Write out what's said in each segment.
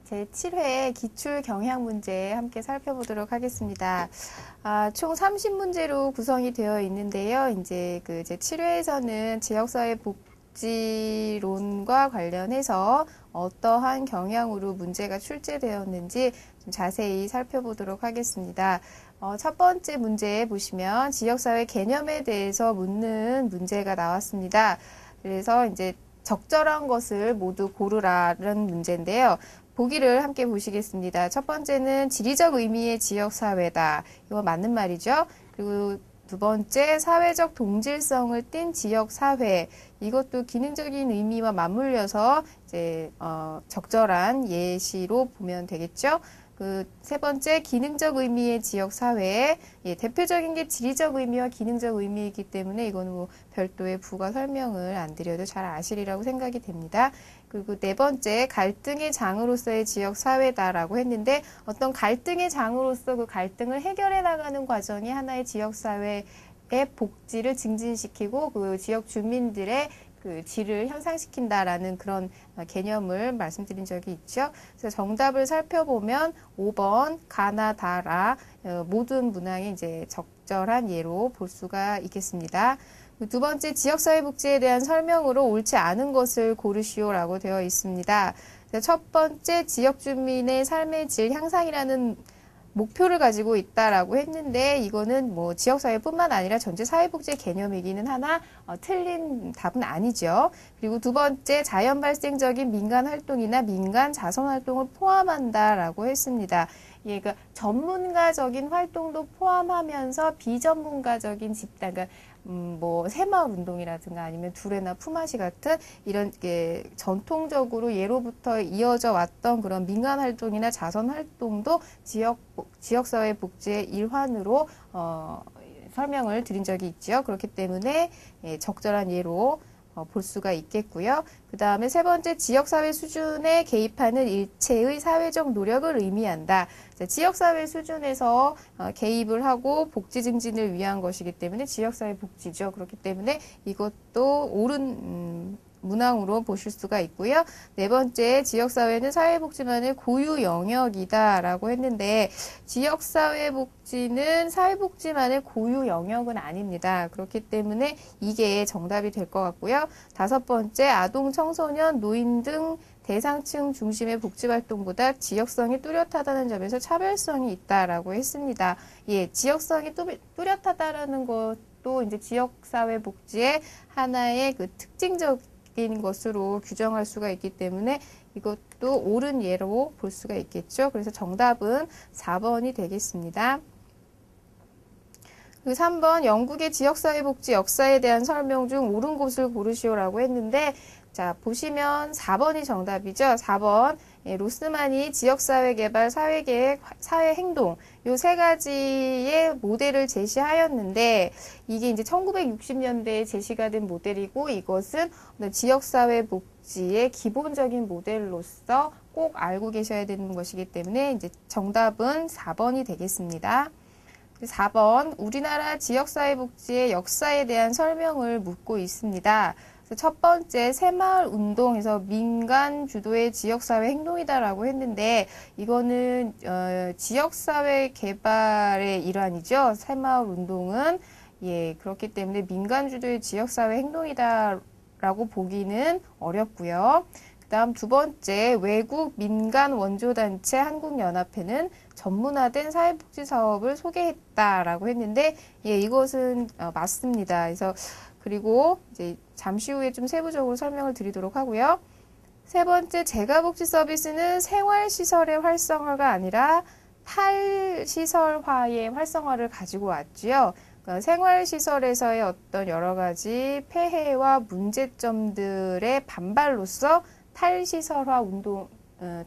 제7회 기출 경향 문제 함께 살펴보도록 하겠습니다. 총 30문제로 구성이 되어 있는데요. 이제 그 제7회에서는 지역사회 복지론과 관련해서 어떠한 경향으로 문제가 출제되었는지 좀 자세히 살펴보도록 하겠습니다. 첫 번째 문제에 보시면 지역사회 개념에 대해서 묻는 문제가 나왔습니다. 그래서 이제 적절한 것을 모두 고르라는 문제인데요. 보기를 함께 보시겠습니다. 첫 번째는 지리적 의미의 지역사회다. 이거 맞는 말이죠. 그리고 두 번째, 사회적 동질성을 띤 지역사회. 이것도 기능적인 의미와 맞물려서 이제 적절한 예시로 보면 되겠죠. 그 세 번째, 기능적 의미의 지역사회. 대표적인 게 지리적 의미와 기능적 의미이기 때문에 이거는 뭐 별도의 부가 설명을 안 드려도 잘 아시리라고 생각이 됩니다. 그리고 네 번째, 갈등의 장으로서의 지역사회다라고 했는데 어떤 갈등의 장으로서 그 갈등을 해결해 나가는 과정이 하나의 지역사회의 복지를 증진시키고 그 지역 주민들의 그 질을 향상시킨다라는 그런 개념을 말씀드린 적이 있죠. 그래서 정답을 살펴보면 5번 가나다라 모든 문항이 이제 적절한 예로 볼 수가 있겠습니다. 두 번째, 지역사회 복지에 대한 설명으로 옳지 않은 것을 고르시오라고 되어 있습니다. 첫 번째, 지역 주민의 삶의 질 향상이라는 목표를 가지고 있다라고 했는데 이거는 뭐 지역사회뿐만 아니라 전체 사회복지의 개념이기는 하나 틀린 답은 아니죠. 그리고 두 번째, 자연 발생적인 민간 활동이나 민간 자선 활동을 포함한다라고 했습니다. 그러니까 전문가적인 활동도 포함하면서 비전문가적인 집단, 그러니까 뭐 새마을 운동이라든가 아니면 두레나 품앗이 같은 이런 게 전통적으로 예로부터 이어져 왔던 그런 민간 활동이나 자선 활동도 지역사회 복지의 일환으로 설명을 드린 적이 있죠. 그렇기 때문에 적절한 예로 볼 수가 있겠고요. 그 다음에 세 번째, 지역사회 수준에 개입하는 일체의 사회적 노력을 의미한다. 지역사회 수준에서 개입을 하고 복지 증진을 위한 것이기 때문에 지역사회 복지죠. 그렇기 때문에 이것도 옳은 문항으로 보실 수가 있고요. 네 번째, 지역사회는 사회복지만의 고유 영역이다라고 했는데 지역사회복지는 사회복지만의 고유 영역은 아닙니다. 그렇기 때문에 이게 정답이 될 것 같고요. 다섯 번째, 아동, 청소년, 노인 등 대상층 중심의 복지활동보다 지역성이 뚜렷하다는 점에서 차별성이 있다라고 했습니다. 지역성이 뚜렷하다라는 것도 이제 지역사회 복지의 하나의 그 특징적인 것으로 규정할 수가 있기 때문에 이것도 옳은 예로 볼 수가 있겠죠. 그래서 정답은 4번이 되겠습니다. 그리고 3번, 영국의 지역사회복지 역사에 대한 설명 중 옳은 곳을 고르시오라고 했는데 자, 보시면 4번이 정답이죠. 4번. 로스만이 지역사회개발, 사회계획, 사회행동 요 세 가지의 모델을 제시하였는데 이게 이제 1960년대에 제시가 된 모델이고 이것은 지역사회 복지의 기본적인 모델로서 꼭 알고 계셔야 되는 것이기 때문에 이제 정답은 4번이 되겠습니다. 4번, 우리나라 지역사회복지의 역사에 대한 설명을 묻고 있습니다. 첫 번째, 새마을 운동에서 민간 주도의 지역사회 행동이다라고 했는데 이거는 지역사회 개발의 일환이죠. 새마을 운동은 그렇기 때문에 민간 주도의 지역사회 행동이다라고 보기는 어렵고요. 그 다음 두 번째, 외국 민간 원조단체 한국연합회는 전문화된 사회복지 사업을 소개했다라고 했는데 이것은 맞습니다. 그래서 그리고 이제 잠시 후에 좀 세부적으로 설명을 드리도록 하고요. 세 번째, 재가복지 서비스는 생활시설의 활성화가 아니라 탈시설화의 활성화를 가지고 왔지요. 그러니까 생활시설에서의 어떤 여러 가지 폐해와 문제점들의 반발로서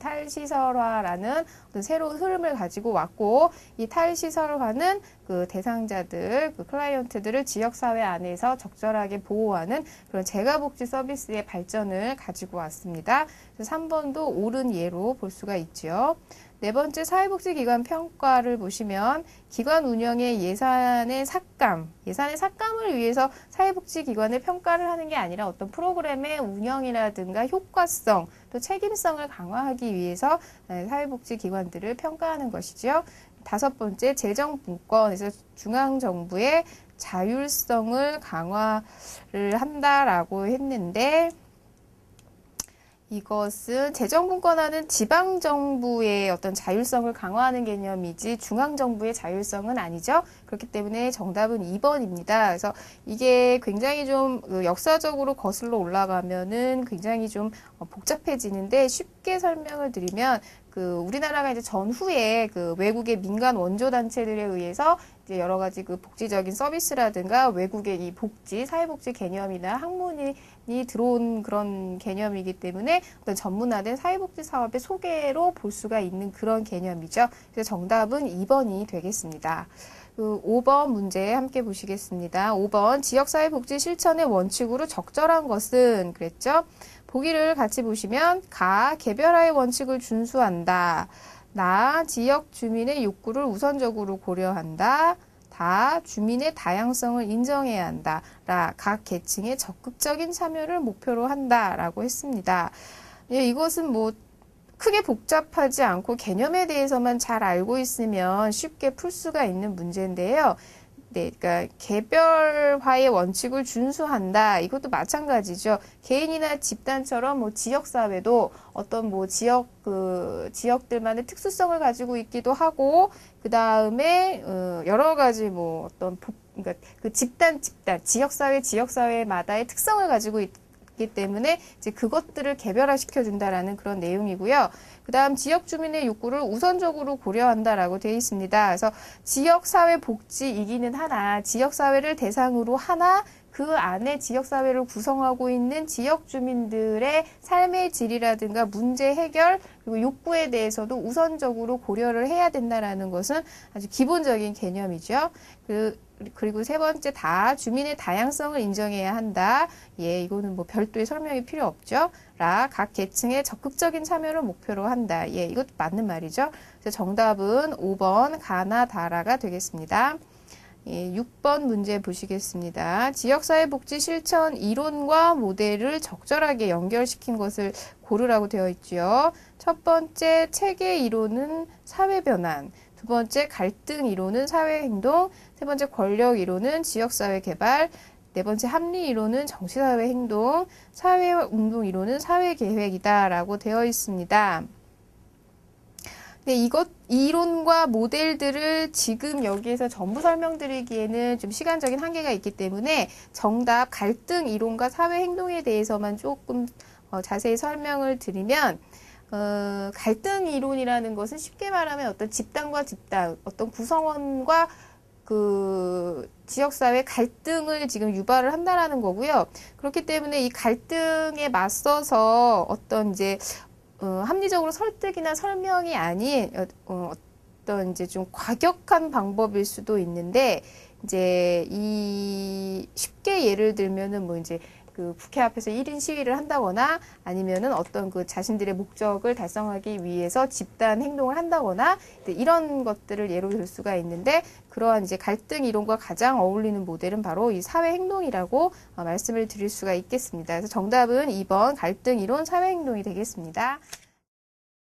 탈시설화라는 어떤 새로운 흐름을 가지고 왔고, 이 탈시설화는 그 대상자들, 그 클라이언트들을 지역사회 안에서 적절하게 보호하는 그런 재가복지 서비스의 발전을 가지고 왔습니다. 그래서 3번도 옳은 예로 볼 수가 있죠. 네 번째, 사회복지기관 평가를 보시면 기관 운영의 예산의 삭감을 위해서 사회복지기관을 평가를 하는 게 아니라 어떤 프로그램의 운영이라든가 효과성, 또 책임성을 강화하기 위해서 사회복지기관들을 평가하는 것이죠. 다섯 번째, 재정분권에서 중앙정부의 자율성을 강화를 한다라고 했는데, 이것은 재정분권화는 지방정부의 어떤 자율성을 강화하는 개념이지 중앙정부의 자율성은 아니죠. 그렇기 때문에 정답은 2번입니다. 그래서 이게 굉장히 좀 역사적으로 거슬러 올라가면은 굉장히 좀 복잡해지는데, 쉽게 설명을 드리면 우리나라가 이제 전후에 외국의 민간 원조단체들에 의해서 이제 여러 가지 복지적인 서비스라든가 외국의 이 사회복지 개념이나 학문이 들어온 그런 개념이기 때문에 어떤 전문화된 사회복지 사업의 소개로 볼 수가 있는 그런 개념이죠. 그래서 정답은 2번이 되겠습니다. 5번 문제 함께 보시겠습니다. 5번, 지역사회복지 실천의 원칙으로 적절한 것은 그랬죠? 보기를 같이 보시면 개별화의 원칙을 준수한다. 지역 주민의 욕구를 우선적으로 고려한다. 주민의 다양성을 인정해야 한다. 각 계층의 적극적인 참여를 목표로 한다. 라고 했습니다. 이것은 크게 복잡하지 않고 개념에 대해서만 잘 알고 있으면 쉽게 풀 수가 있는 문제인데요. 그러니까 개별화의 원칙을 준수한다. 이것도 마찬가지죠. 개인이나 집단처럼 지역사회도 어떤 지역들만의 특수성을 가지고 있기도 하고, 그 다음에 여러 가지 그러니까 지역사회마다의 특성을 가지고 있기 때문에 이제 그것들을 개별화시켜 준다라는 그런 내용이고요. 그 다음 지역 주민의 욕구를 우선적으로 고려한다라고 되어 있습니다. 그래서 지역사회 복지이기는 하나, 지역사회를 대상으로 하나, 그 안에 지역사회를 구성하고 있는 지역 주민들의 삶의 질이라든가 문제 해결, 그리고 욕구에 대해서도 우선적으로 고려를 해야 된다라는 것은 아주 기본적인 개념이죠. 그리고 세 번째, 주민의 다양성을 인정해야 한다. 이거는 별도의 설명이 필요 없죠. 각 계층의 적극적인 참여를 목표로 한다. 이것도 맞는 말이죠. 그래서 정답은 5번 다라가 되겠습니다. 6번 문제 보시겠습니다. 지역사회복지 실천 이론과 모델을 적절하게 연결시킨 것을 고르라고 되어 있죠. 첫 번째, 체계 이론은 사회변환. 두 번째, 갈등 이론은 사회행동. 세 번째, 권력 이론은 지역사회 개발. 네 번째, 합리 이론은 정치사회 행동. 사회운동 이론은 사회계획이다 라고 되어 있습니다. 이론과 모델들을 지금 여기에서 전부 설명드리기에는 좀 시간적인 한계가 있기 때문에 정답 갈등 이론과 사회행동에 대해서만 조금 자세히 설명을 드리면, 갈등 이론이라는 것은 쉽게 말하면 어떤 집단과 집단, 어떤 구성원과 지역사회 갈등을 지금 유발을 한다라는 거고요. 그렇기 때문에 이 갈등에 맞서서 어떤 합리적으로 설득이나 설명이 아닌 어떤 좀 과격한 방법일 수도 있는데, 쉽게 예를 들면은 국회 앞에서 1인 시위를 한다거나 아니면은 어떤 자신들의 목적을 달성하기 위해서 집단 행동을 한다거나 이런 것들을 예로 들 수가 있는데, 그러한 갈등 이론과 가장 어울리는 모델은 바로 이 사회 행동이라고 말씀을 드릴 수가 있겠습니다. 그래서 정답은 2번 갈등 이론 사회 행동이 되겠습니다.